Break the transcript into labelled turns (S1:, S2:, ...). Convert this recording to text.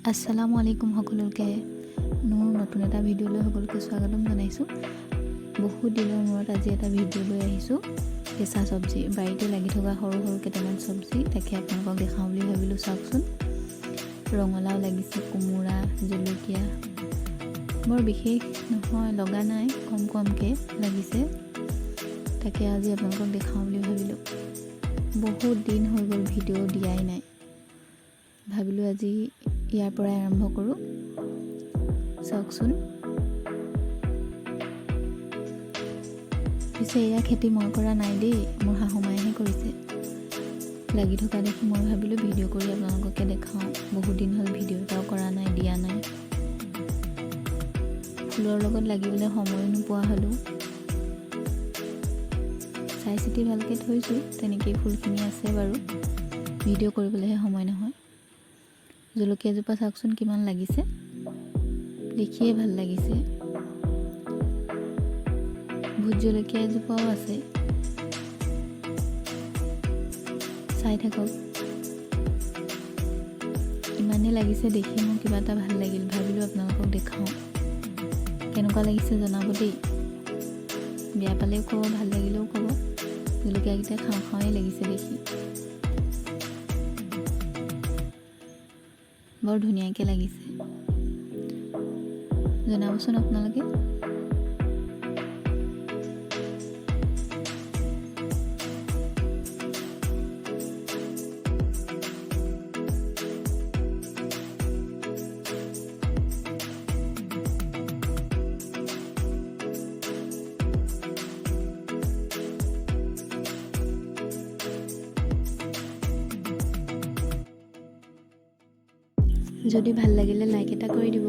S1: আসসালামু আলাইকুম সকলোকে মোৰ নতুন এটা ভিডিঅ'লৈ সকলোকে স্বাগতম জনাইছোঁ। বহুত দিনৰ মূৰত আজি এটা ভিডিঅ' লৈ আহিছোঁ। কেঁচা চব্জি বাৰীতে লাগি থকা সৰু সৰু কেইটামান চব্জি তাকে আপোনালোকক দেখাওঁ বুলি ভাবিলোঁ। চাওকচোন, ৰঙালাও লাগিছে, কোমোৰা, জলকীয়া বৰ বিশেষ নহয়, লগা নাই, কমকৈ লাগিছে। তাকে আজি আপোনালোকক দেখাওঁ বুলি ভাবিলোঁ। বহুত দিন হৈ গ'ল ভিডিঅ' দিয়াই নাই, ভাবিলোঁ আজি ইয়াৰ পৰাই আৰম্ভ কৰোঁ। চাওকচোন, পিছে এয়া খেতি মই কৰা নাই দেই, মোৰ শাহুমায়েহে কৰিছে। লাগি থকা দেখি মই ভাবিলোঁ ভিডিঅ' কৰি আপোনালোককে দেখাওঁ। বহুত দিন হ'ল ভিডিঅ' এটাও কৰা নাই, দিয়া নাই। ফুলৰ লগত লাগিবলৈ সময়ো নোপোৱা হ'লোঁ। চাই চিতি ভালকৈ থৈছোঁ, তেনেকেই ফুলখিনি আছে বাৰু, ভিডিঅ' কৰিবলৈহে সময় নহয়। জলকীয়া জোপা চাওকচোন কিমান লাগিছে, দেখিয়ে ভাল লাগিছে। ভোট জলকীয়া এজোপাও আছে, চাই থাকক। ইমানেই লাগিছে দেখি মোৰ কিবা এটা ভাল লাগিল, ভাবিলোঁ আপোনালোকক দেখাওঁ। কেনেকুৱা লাগিছে জনাব দেই, বেয়া পালেও ক'ব, ভাল লাগিলেও ক'ব। জলকীয়াকেইটা খাওঁ খাওঁই লাগিছে দেখি, বৰ ধুনীয়াকৈ লাগিছে। জনাবচোন আপোনালোকে। যদি ভাল লাগিলে লাইক এটা কৰি দিব।